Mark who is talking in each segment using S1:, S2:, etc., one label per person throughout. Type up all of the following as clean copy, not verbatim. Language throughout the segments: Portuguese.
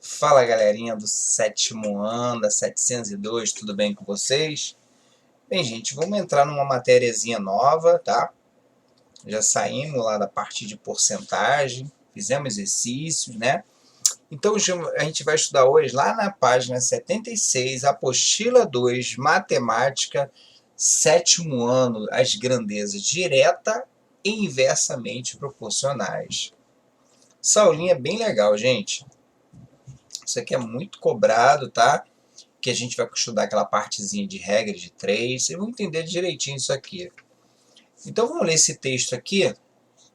S1: Fala galerinha do sétimo ano, da 702, tudo bem com vocês? Bem, gente, vamos entrar numa matériazinha nova, tá? Já saímos lá da parte de porcentagem, fizemos exercícios, né? Então a gente vai estudar hoje lá na página 76, apostila 2, matemática, sétimo ano, as grandezas direta e inversamente proporcionais. Essa aulinha é bem legal, gente. Isso aqui é muito cobrado, tá? Que a gente vai estudar aquela partezinha de regra de três. Vocês vão entender direitinho isso aqui. Então vamos ler esse texto aqui,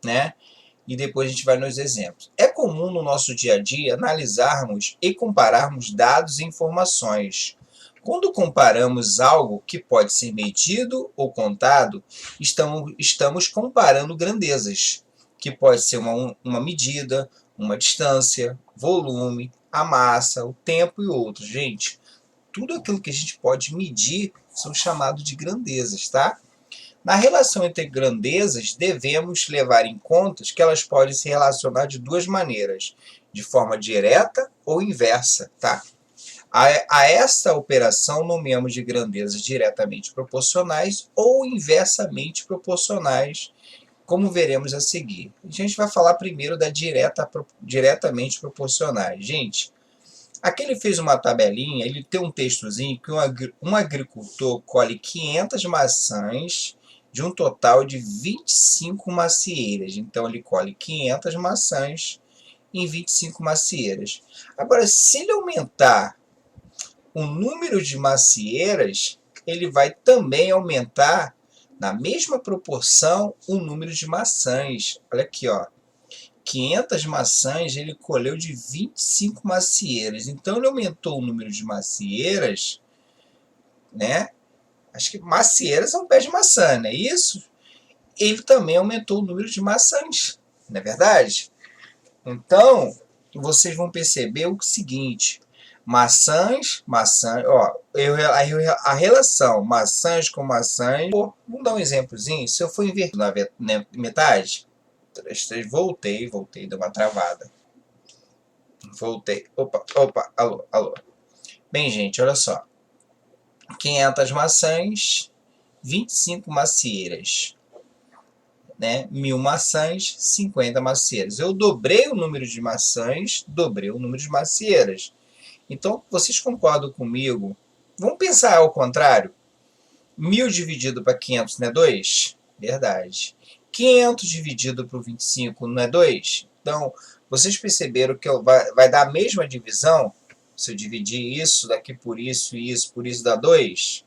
S1: né? E depois a gente vai nos exemplos. É comum no nosso dia a dia analisarmos e compararmos dados e informações. Quando comparamos algo que pode ser medido ou contado, estamos comparando grandezas, que pode ser uma medida, uma distância, volume, a massa, o tempo e outros. Gente, tudo aquilo que a gente pode medir são chamados de grandezas, tá? Na relação entre grandezas, devemos levar em conta que elas podem se relacionar de duas maneiras, de forma direta ou inversa, tá? A essa operação nomeamos de grandezas diretamente proporcionais ou inversamente proporcionais, como veremos a seguir. A gente vai falar primeiro da diretamente proporcionais. Gente, aqui ele fez uma tabelinha, ele tem um textozinho que um agricultor colhe 500 maçãs de um total de 25 macieiras. Então ele colhe 500 maçãs em 25 macieiras. Agora, se ele aumentar o número de macieiras, ele vai também aumentar, na mesma proporção, o número de maçãs. Olha aqui, ó. 500 maçãs, ele colheu de 25 macieiras. Então, ele aumentou o número de macieiras, né? Acho que macieiras é um pé de maçã, não é isso? Ele também aumentou o número de maçãs, não é verdade? Então, vocês vão perceber o seguinte: maçãs, ó, a relação maçãs com maçãs. Vamos dar um exemplozinho. Se eu for inverter na metade, voltei, deu uma travada. Voltei. Opa, alô. Bem, gente, olha só. 500 maçãs, 25 macieiras. Né? 1000 maçãs, 50 macieiras. Eu dobrei o número de maçãs, dobrei o número de macieiras. Então, vocês concordam comigo? Vamos pensar ao contrário. 1000 dividido para 500 não é 2? Verdade. 500 dividido por 25 não é 2? Então, vocês perceberam que vai dar a mesma divisão? Se eu dividir isso daqui por isso e isso por isso dá 2?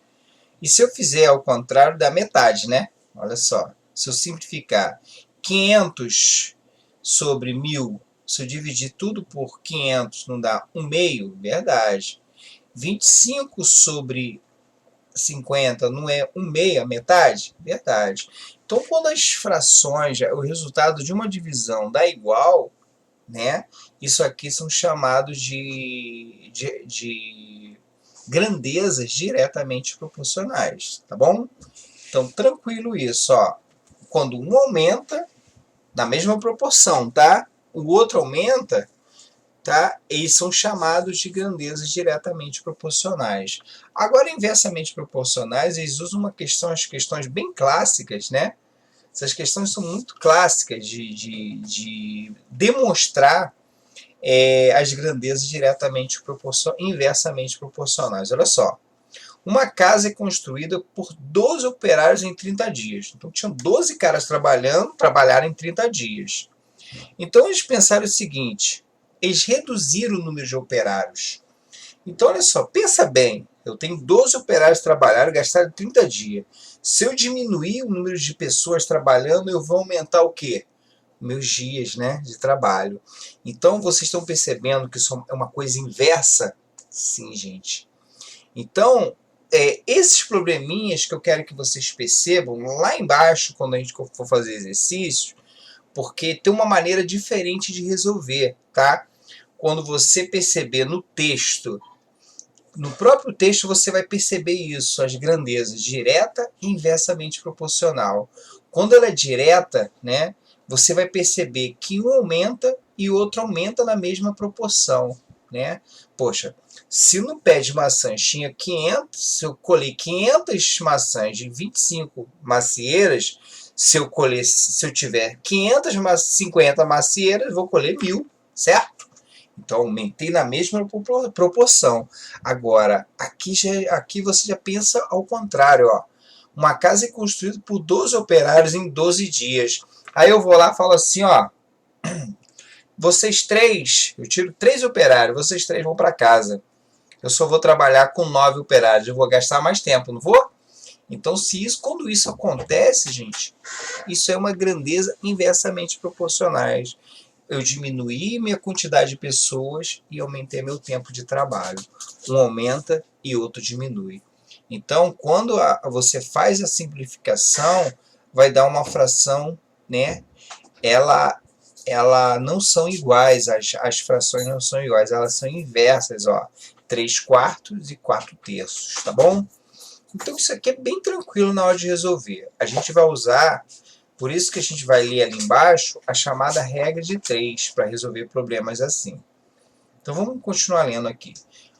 S1: E se eu fizer ao contrário, dá metade, né? Olha só. Se eu simplificar 500 sobre 1000, se eu dividir tudo por 500, não dá 1 meio? Verdade. 25 sobre 50 não é 1 meio, a metade? Verdade. Então, quando as frações, o resultado de uma divisão dá igual, né? Isso aqui são chamados de grandezas diretamente proporcionais, tá bom? Então, tranquilo isso, ó. Quando um aumenta, na mesma proporção, tá? O outro aumenta, tá? Eles são chamados de grandezas diretamente proporcionais. Agora, inversamente proporcionais, eles usam as questões bem clássicas, né? Essas questões são muito clássicas de demonstrar as grandezas inversamente proporcionais. Olha só. Uma casa é construída por 12 operários em 30 dias. Então, tinham 12 caras trabalharam em 30 dias. Então, eles pensaram o seguinte: eles reduziram o número de operários. Então, olha só, pensa bem. Eu tenho 12 operários trabalhando, gastaram 30 dias. Se eu diminuir o número de pessoas trabalhando, eu vou aumentar o quê? Meus dias, né, de trabalho. Então, vocês estão percebendo que isso é uma coisa inversa? Sim, gente. Então, esses probleminhas que eu quero que vocês percebam lá embaixo, quando a gente for fazer exercícios, porque tem uma maneira diferente de resolver, tá? Quando você perceber no texto, no próprio texto você vai perceber isso, as grandezas, direta e inversamente proporcional. Quando ela é direta, né, você vai perceber que um aumenta e o outro aumenta na mesma proporção, né? Poxa, se no pé de maçãs tinha 500, se eu colher 500 maçãs de 25 macieiras, se eu tiver 550 macieiras, vou colher 1000, certo? Então aumentei na mesma proporção. Agora, aqui você já pensa ao contrário, ó. Uma casa é construída por 12 operários em 12 dias. Aí eu vou lá e falo assim, ó, vocês três, eu tiro 3 operários, vocês três vão para casa. Eu só vou trabalhar com 9 operários, eu vou gastar mais tempo, não vou? Então, quando isso acontece, gente, isso é uma grandeza inversamente proporcionais. Eu diminuí minha quantidade de pessoas e aumentei meu tempo de trabalho. Um aumenta e outro diminui. Então, quando você faz a simplificação, vai dar uma fração, né? Ela não são iguais, as frações não são iguais, elas são inversas, ó. 3/4 e 4/3, tá bom? Então isso aqui é bem tranquilo na hora de resolver. A gente vai usar, por isso que a gente vai ler ali embaixo, a chamada regra de 3 para resolver problemas assim. Então vamos continuar lendo aqui.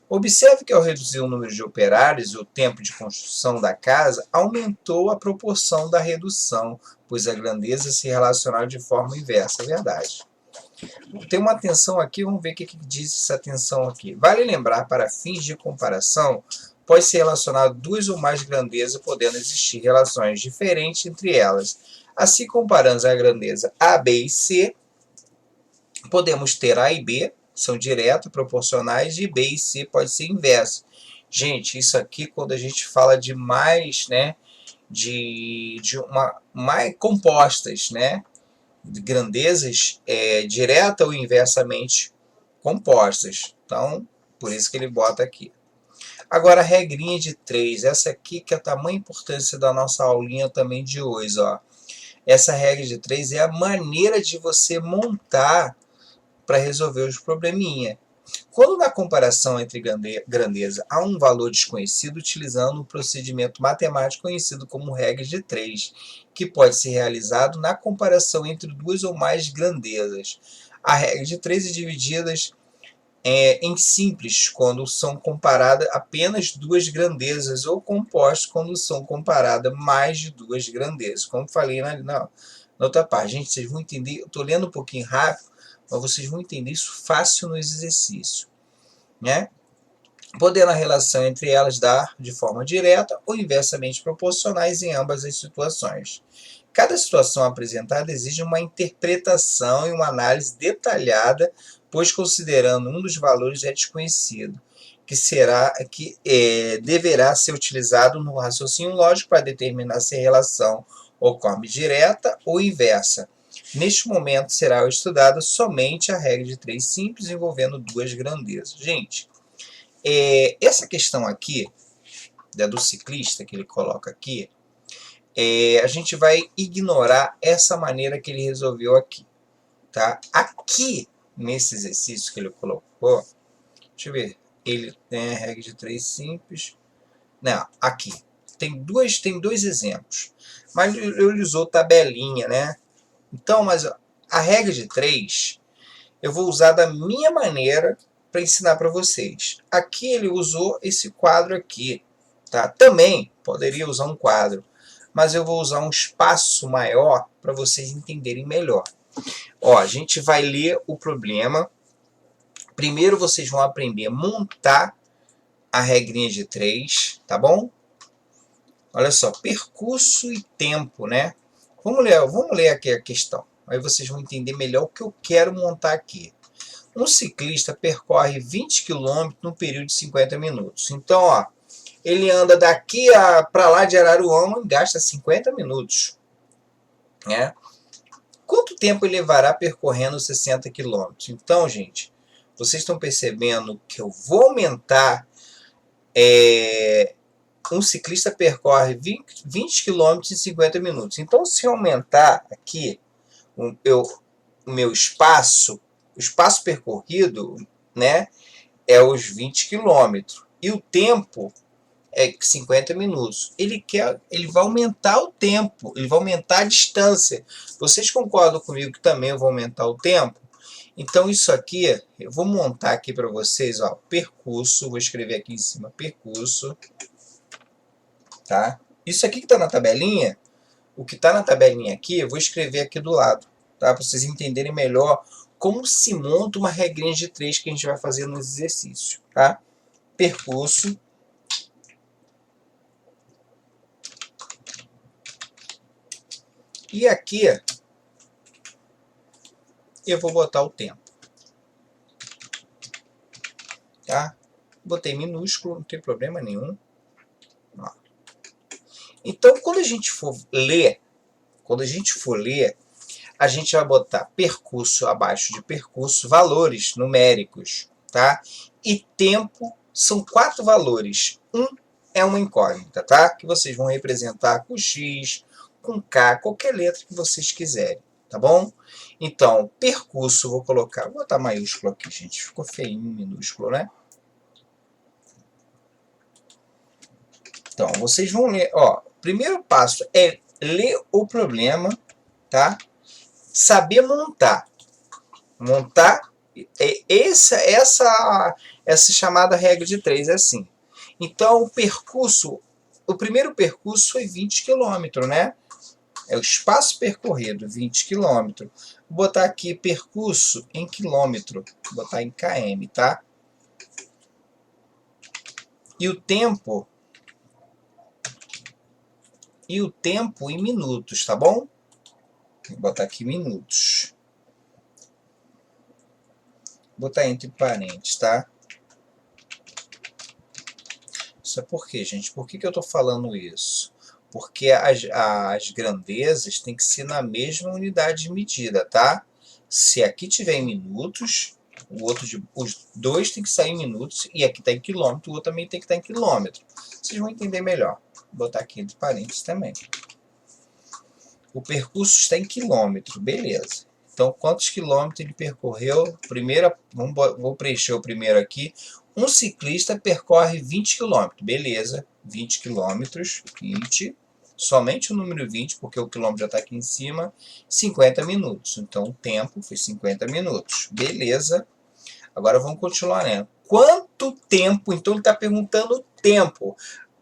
S1: Observe que ao reduzir o número de operários e o tempo de construção da casa, aumentou a proporção da redução, pois a grandeza se relacionava de forma inversa. É verdade. Tem uma tensão aqui, vamos ver o que diz essa tensão aqui. Vale lembrar, para fins de comparação, pode ser relacionado duas ou mais grandezas, podendo existir relações diferentes entre elas. Assim, comparando a grandeza A, B e C, podemos ter A e B, são direto proporcionais, e B e C pode ser inverso. Gente, isso aqui quando a gente fala de mais, né, mais compostas, né, de grandezas direta ou inversamente compostas. Então, por isso que ele bota aqui. Agora, a regrinha de 3, essa aqui que é a tamanha importância da nossa aulinha também de hoje, ó. Essa regra de 3 é a maneira de você montar para resolver os probleminha. Quando na comparação entre grandeza há um valor desconhecido, utilizando um procedimento matemático conhecido como regra de 3, que pode ser realizado na comparação entre duas ou mais grandezas. A regra de 3 é dividida em simples, quando são comparadas apenas duas grandezas, ou compostos, quando são comparadas mais de duas grandezas. Como falei na outra parte. Gente, vocês vão entender, eu estou lendo um pouquinho rápido, mas vocês vão entender isso fácil no exercício, né? Podendo a relação entre elas dar de forma direta ou inversamente proporcionais em ambas as situações. Cada situação apresentada exige uma interpretação e uma análise detalhada, pois considerando um dos valores é desconhecido, que deverá ser utilizado no raciocínio lógico para determinar se a relação ocorre direta ou inversa. Neste momento será estudada somente a regra de 3 simples envolvendo duas grandezas. Gente, essa questão aqui, do ciclista que ele coloca aqui, a gente vai ignorar essa maneira que ele resolveu aqui. Tá? Aqui, nesse exercício que ele colocou, deixa eu ver, ele tem a regra de 3 simples. Não, aqui. Tem dois exemplos. Mas ele usou tabelinha, né? Então, mas a regra de 3, eu vou usar da minha maneira para ensinar para vocês. Aqui ele usou esse quadro aqui. Tá? Também poderia usar um quadro, mas eu vou usar um espaço maior para vocês entenderem melhor. Ó, a gente vai ler o problema. Primeiro vocês vão aprender a montar a regrinha de 3, tá bom? Olha só, percurso e tempo, né? Vamos ler aqui a questão. Aí vocês vão entender melhor o que eu quero montar aqui. Um ciclista percorre 20 km no período de 50 minutos. Então, ó, ele anda daqui para lá de Araruama e gasta 50 minutos. Né? Quanto tempo ele levará percorrendo 60 km? Então, gente, vocês estão percebendo que eu vou aumentar. Um ciclista percorre 20 km em 50 minutos. Então, se eu aumentar aqui o meu espaço, o espaço percorrido, né, é os 20 km. E o tempo é 50 minutos. Ele vai aumentar o tempo, ele vai aumentar a distância. Vocês concordam comigo que também eu vou aumentar o tempo? Então isso aqui, eu vou montar aqui para vocês, ó, percurso, vou escrever aqui em cima, percurso, tá? Isso aqui que está na tabelinha, o que está na tabelinha aqui, eu vou escrever aqui do lado, tá? Para vocês entenderem melhor como se monta uma regrinha de 3 que a gente vai fazer nos exercícios, tá? Percurso. E aqui eu vou botar o tempo, tá? Botei minúsculo, não tem problema nenhum. Ó. Então, quando a gente for ler, a gente vai botar percurso abaixo de percurso, valores numéricos, tá? E tempo são 4 valores. Um é uma incógnita, tá? Que vocês vão representar com X, com K, qualquer letra que vocês quiserem, tá bom? Então, percurso, vou botar maiúsculo aqui, gente. Ficou feinho, minúsculo, né? Então, vocês vão ler, ó, primeiro passo é ler o problema, tá? Saber montar. Montar, essa chamada regra de 3 é assim. Então, o primeiro percurso foi 20 km, né? É o espaço percorrido, 20 km. Vou botar aqui percurso em quilômetro, vou botar em km, tá? E o tempo em minutos, tá bom? Vou botar aqui minutos. Vou botar entre parênteses, tá? Isso é por quê, gente? Por que eu estou falando isso? Porque as grandezas têm que ser na mesma unidade de medida, tá? Se aqui tiver em minutos, os dois tem que sair em minutos, e aqui está em quilômetro, o outro também tem que estar em quilômetro. Vocês vão entender melhor. Vou botar aqui entre parênteses também. O percurso está em quilômetro, beleza. Então, quantos quilômetros ele percorreu? Vou preencher o primeiro aqui. Um ciclista percorre 20 quilômetros, beleza. 20 quilômetros, 20. Somente o número 20, porque o quilômetro já está aqui em cima. 50 minutos. Então, o tempo foi 50 minutos. Beleza. Agora vamos continuar, né? Quanto tempo? Então, ele está perguntando o tempo.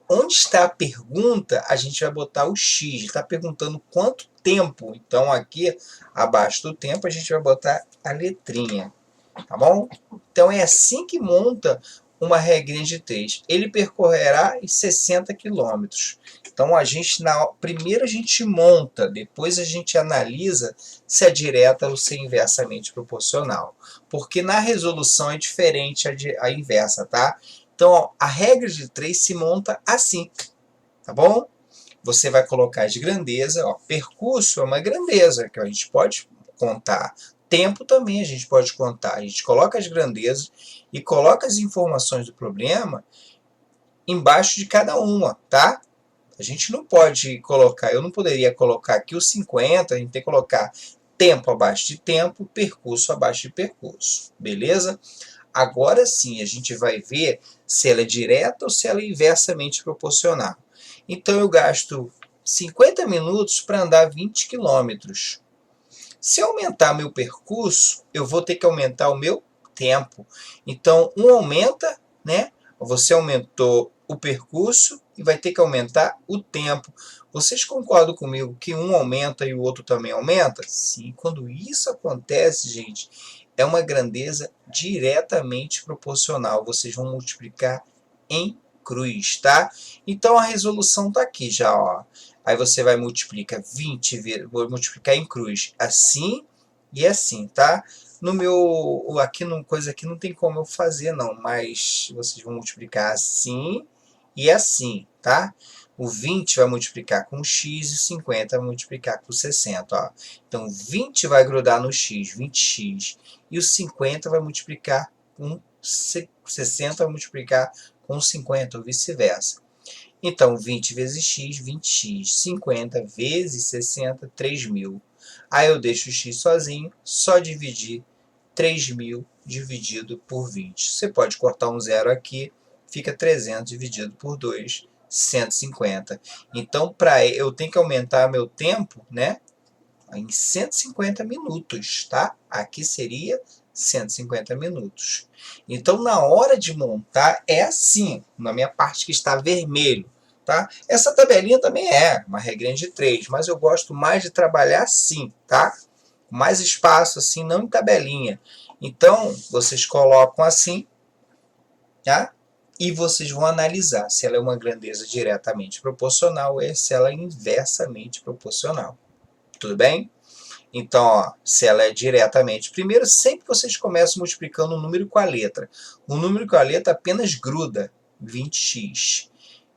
S1: Onde está a pergunta, a gente vai botar o X. Ele está perguntando quanto tempo. Então, aqui, abaixo do tempo, a gente vai botar a letrinha. Tá bom? Então, é assim que monta uma regrinha de 3. Ele percorrerá 60 quilômetros. Então, primeiro a gente monta, depois a gente analisa se é direta ou se é inversamente proporcional. Porque na resolução é diferente a inversa, tá? Então, ó, a regra de 3 se monta assim, tá bom? Você vai colocar as grandezas, ó, percurso é uma grandeza, que a gente pode contar. Tempo também a gente pode contar. A gente coloca as grandezas e coloca as informações do problema embaixo de cada uma, tá? A gente não pode colocar, eu não poderia colocar aqui o 50, a gente tem que colocar tempo abaixo de tempo, percurso abaixo de percurso, beleza? Agora sim, a gente vai ver se ela é direta ou se ela é inversamente proporcional. Então, eu gasto 50 minutos para andar 20 quilômetros. Se eu aumentar meu percurso, eu vou ter que aumentar o meu tempo. Então, um aumenta, né? Você aumentou o percurso e vai ter que aumentar o tempo. Vocês concordam comigo que um aumenta e o outro também aumenta? Sim, quando isso acontece, gente, é uma grandeza diretamente proporcional. Vocês vão multiplicar em cruz, tá? Então a resolução está aqui já, ó. Aí você vai multiplicar 20, vou multiplicar em cruz assim e assim, tá? No meu, aqui no coisa aqui não tem como eu fazer não, mas vocês vão multiplicar assim e assim, tá? O 20 vai multiplicar com x e 50 vai multiplicar com 60, ó. Então 20 vai grudar no x, 20x, e o 50 vai multiplicar com 60 vai multiplicar com 50, ou vice-versa. Então, 20 vezes x, 20x. 50 vezes 60, 3.000. Aí eu deixo o x sozinho, só dividir 3.000 dividido por 20. Você pode cortar um zero aqui, fica 300 dividido por 2, 150. Então, eu tenho que aumentar meu tempo, né, em 150 minutos, tá? Aqui seria 150 minutos. Então, na hora de montar, é assim, na minha parte que está vermelho. Tá? Essa tabelinha também é uma regrinha de 3, mas eu gosto mais de trabalhar assim, tá? Mais espaço assim, não em tabelinha. Então, vocês colocam assim, tá? E vocês vão analisar se ela é uma grandeza diretamente proporcional ou se ela é inversamente proporcional. Tudo bem? Então, ó, se ela é diretamente... Primeiro, sempre vocês começam multiplicando o número com a letra. O número com a letra apenas gruda, 20x.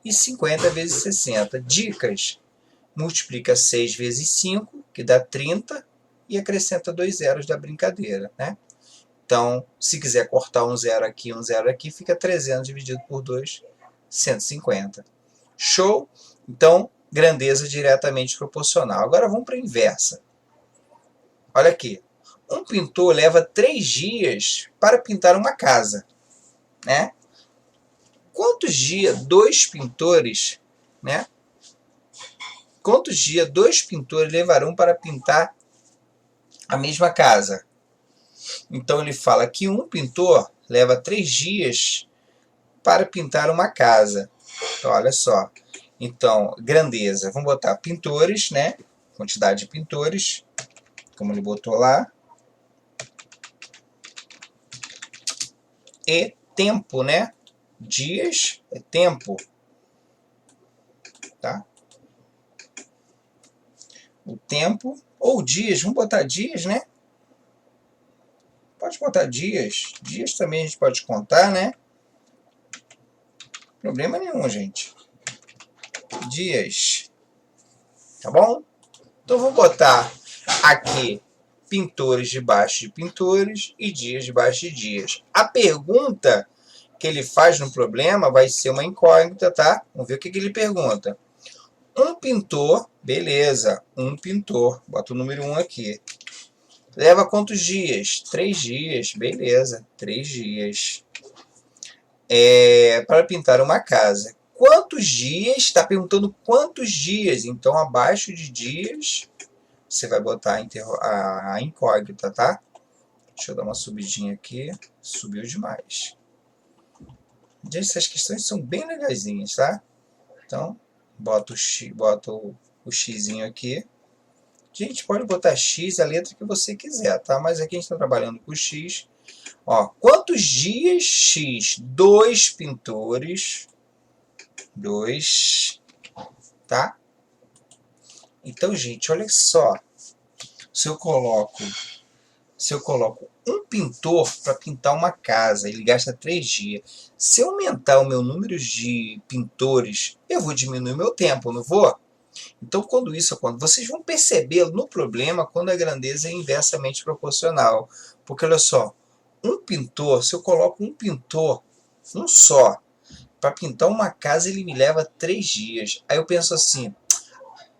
S1: E 50 vezes 60. Dicas: multiplica 6 vezes 5, que dá 30, e acrescenta 2 zeros da brincadeira, né? Então, se quiser cortar um zero aqui, fica 300 dividido por 2, 150. Show? Então, grandeza diretamente proporcional. Agora vamos para a inversa. Olha aqui. Um pintor leva 3 dias para pintar uma casa, né? Quantos dias dois pintores, né? Quantos dias dois pintores levarão para pintar a mesma casa? Então ele fala que um pintor leva 3 dias para pintar uma casa. Então, olha só. Então, grandeza. Vamos botar pintores, né? Quantidade de pintores, como ele botou lá. E tempo, né? Dias é tempo. Tá? O tempo, ou dias, vamos botar dias, né? Pode botar dias. Dias também a gente pode contar, né? Problema nenhum, gente. Dias. Tá bom? Então, vou botar aqui pintores debaixo de pintores e dias debaixo de dias. A pergunta que ele faz no problema vai ser uma incógnita, tá? Vamos ver o que ele pergunta. Um pintor, beleza, um pintor, bota o número 1 aqui. Leva quantos dias? 3 dias, beleza, 3 dias. Para pintar uma casa. Quantos dias? Está perguntando quantos dias. Então, abaixo de dias, você vai botar a incógnita, tá? Deixa eu dar uma subidinha aqui. Subiu demais. Gente, essas questões são bem legaisinhas, tá? Então, bota o xizinho aqui. Gente, pode botar X, a letra que você quiser, tá? Mas aqui a gente está trabalhando com X. Ó, quantos dias X? 2 pintores. 2. Tá? Então, gente, olha só. Se eu coloco um pintor para pintar uma casa, ele gasta 3 dias. Se eu aumentar o meu número de pintores, eu vou diminuir o meu tempo, não vou? Então, quando isso acontece, vocês vão perceber no problema quando a grandeza é inversamente proporcional. Porque, olha só, um pintor, se eu coloco um pintor, um só, para pintar uma casa, ele me leva 3 dias. Aí eu penso assim,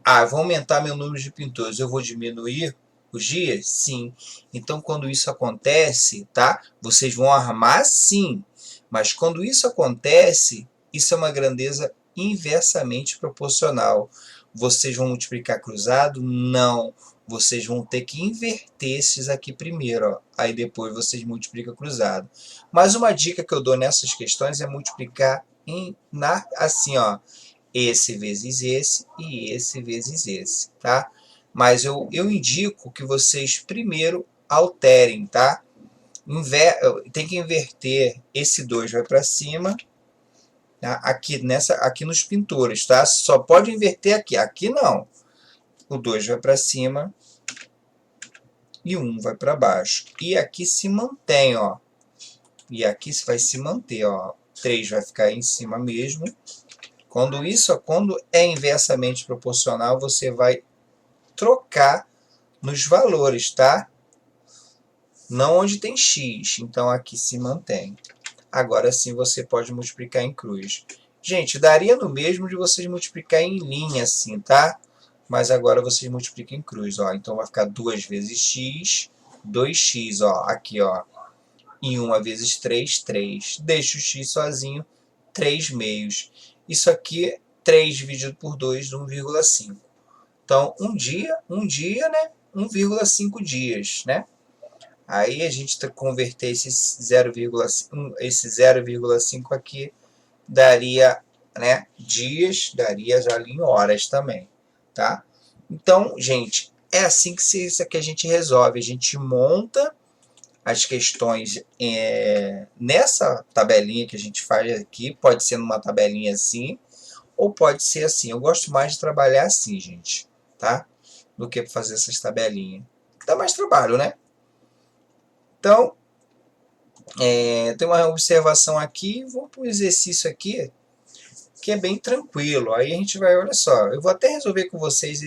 S1: eu vou aumentar meu número de pintores, eu vou diminuir os dias? Sim. Então, quando isso acontece, tá? Vocês vão armar sim. Mas quando isso acontece, isso é uma grandeza inversamente proporcional. Vocês vão multiplicar cruzado? Não. Vocês vão ter que inverter esses aqui primeiro, ó. Aí depois vocês multiplicam cruzado. Mas uma dica que eu dou nessas questões é multiplicar assim, ó. Esse vezes esse e esse vezes esse, tá? Mas eu indico que vocês primeiro alterem, tá? Tem que inverter, esse 2 vai para cima, tá? Aqui nos pintores, tá? Só pode inverter aqui, aqui não. O 2 vai para cima e o 1 vai para baixo. E aqui se mantém, ó. E aqui vai se manter, ó. 3 vai ficar em cima mesmo. Quando é inversamente proporcional, você vai trocar nos valores, tá? Não onde tem x, então aqui se mantém. Agora sim você pode multiplicar em cruz. Gente, daria no mesmo de vocês multiplicar em linha assim, tá? Mas agora vocês multiplicam em cruz, ó. Então vai ficar 2 vezes x, 2x, ó. Aqui, ó. Em 1 vezes 3, 3. Deixa o x sozinho, 3 meios. Isso aqui, 3 dividido por 2, 1,5. Então, um dia, né? 1,5 dias, né? Aí a gente converter esse 0,5 aqui daria, né, dias, daria já ali em horas também, tá? Então, gente, é assim que a gente resolve. A gente monta as questões nessa tabelinha que a gente faz aqui. Pode ser numa tabelinha assim, ou pode ser assim. Eu gosto mais de trabalhar assim, gente, tá? Do que fazer essas tabelinhas. Dá mais trabalho, né? Então, tem uma observação aqui. Vamos para um exercício aqui, que é bem tranquilo. Aí a gente vai, olha só, eu vou até resolver com vocês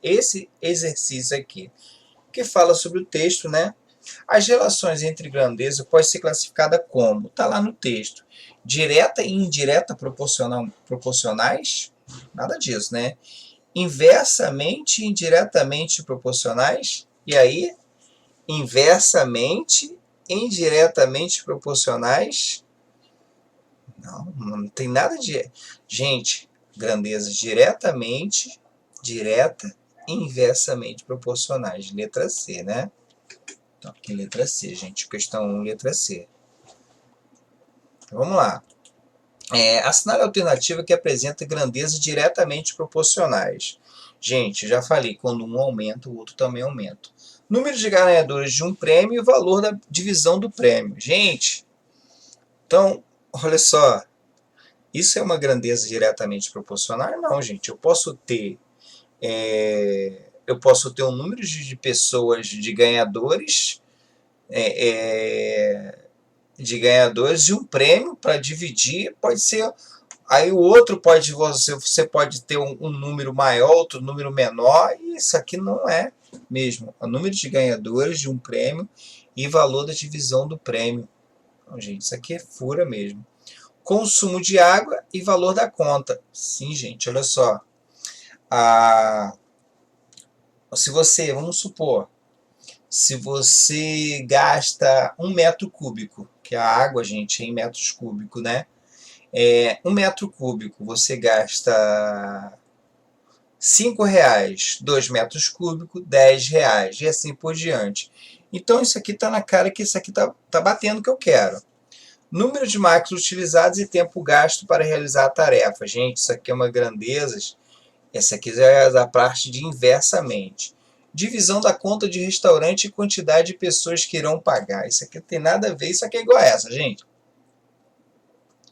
S1: esse exercício aqui, que fala sobre o texto, né? As relações entre grandeza pode ser classificada como? Está lá no texto. Direta e indireta proporcionais? Nada disso, né? Inversamente e indiretamente proporcionais? E aí? Inversamente e indiretamente proporcionais? Não, não tem nada de... Gente, grandezas diretamente, direta e inversamente proporcionais. Letra C, né? Então, aqui letra C, gente. Questão 1, letra C. Vamos lá. Assinale a alternativa que apresenta grandezas diretamente proporcionais. Gente, já falei, quando um aumenta, o outro também aumenta. Número de ganhadores de um prêmio e o valor da divisão do prêmio. Gente, então, olha só. Isso é uma grandeza diretamente proporcional? Não, gente. Eu posso ter um número de pessoas, de ganhadores e um prêmio para dividir. Pode ser. Aí o outro você pode ter um número maior, outro número menor, e isso aqui não é mesmo. É o número de ganhadores de um prêmio e valor da divisão do prêmio. Então, gente, isso aqui é fura mesmo. Consumo de água e valor da conta. Sim, gente, olha só. Se você, vamos supor, se você gasta 1 metro cúbico, que a água, gente, é em metros cúbicos, né? 1 metro cúbico, você gasta R$ 5, 2 metros cúbicos, R$ 10, e assim por diante. Então, isso aqui está na cara que isso aqui tá batendo o que eu quero. Número de máquinas utilizadas e tempo gasto para realizar a tarefa. Gente, isso aqui é uma grandeza. Essa aqui é a parte de inversamente. Divisão da conta de restaurante e quantidade de pessoas que irão pagar. Isso aqui não tem nada a ver, isso aqui é igual a essa, gente.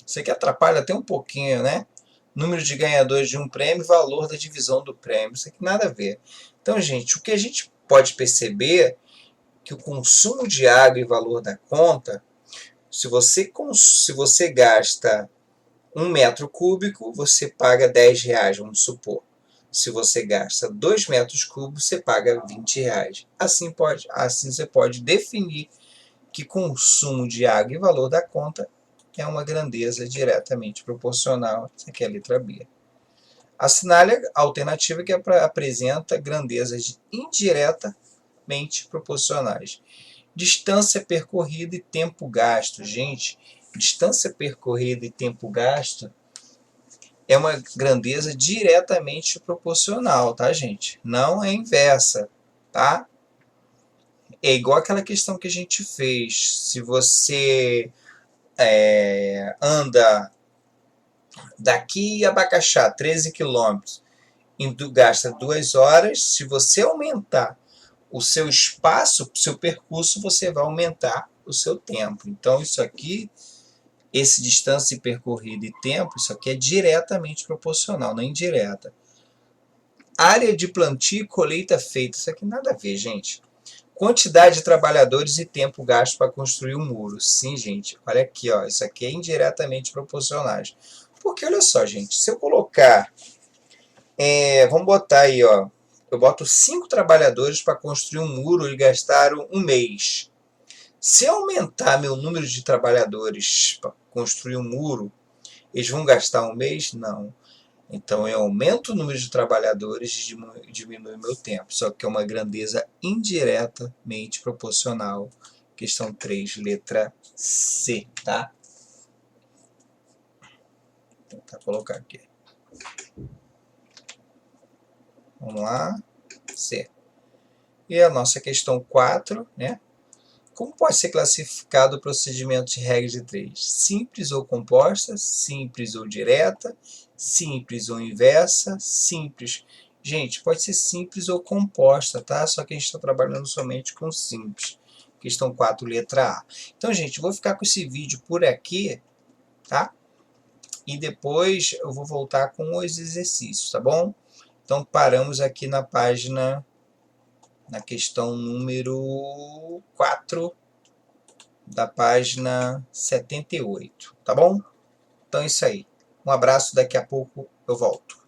S1: Isso aqui atrapalha até um pouquinho, né? Número de ganhadores de um prêmio, valor da divisão do prêmio. Isso aqui nada a ver. Então, gente, o que a gente pode perceber é que o consumo de água e valor da conta, se você gasta 1 metro cúbico, você paga R$ 10, vamos supor. Se você gasta 2 metros cúbicos, você paga R$ 20. Assim você pode definir que consumo de água e valor da conta é uma grandeza diretamente proporcional. Essa aqui é a letra B. Assinale a alternativa que apresenta grandezas indiretamente proporcionais. Distância percorrida e tempo gasto. Gente, distância percorrida e tempo gasto é uma grandeza diretamente proporcional, tá, gente? Não é inversa, tá? É igual aquela questão que a gente fez. Se você anda daqui a Bacaxá, 13 quilômetros, e gasta 2 horas, se você aumentar o seu espaço, o seu percurso, você vai aumentar o seu tempo. Então, isso aqui, esse distância percorrida e tempo, isso aqui é diretamente proporcional, não é indireta. Área de plantio e colheita feita, isso aqui nada a ver, gente. Quantidade de trabalhadores e tempo gasto para construir um muro. Sim, gente, olha aqui, ó, isso aqui é indiretamente proporcionais. Porque olha só, gente, se eu colocar, vamos botar aí, ó, eu boto 5 trabalhadores para construir um muro e gastaram um mês. Se eu aumentar meu número de trabalhadores para construir um muro, eles vão gastar um mês? Não. Então eu aumento o número de trabalhadores e diminui o meu tempo. Só que é uma grandeza indiretamente proporcional. Questão 3, letra C, tá? Vou tentar colocar aqui. Vamos lá. C. E a nossa questão 4, né? Como pode ser classificado o procedimento de regra de 3? Simples ou composta, simples ou direta, simples ou inversa, simples. Gente, pode ser simples ou composta, tá? Só que a gente está trabalhando somente com simples. Questão 4, letra A. Então, gente, vou ficar com esse vídeo por aqui, tá? E depois eu vou voltar com os exercícios, tá bom? Então, paramos aqui na página, na questão número 4, da página 78, tá bom? Então é isso aí. Um abraço, daqui a pouco eu volto.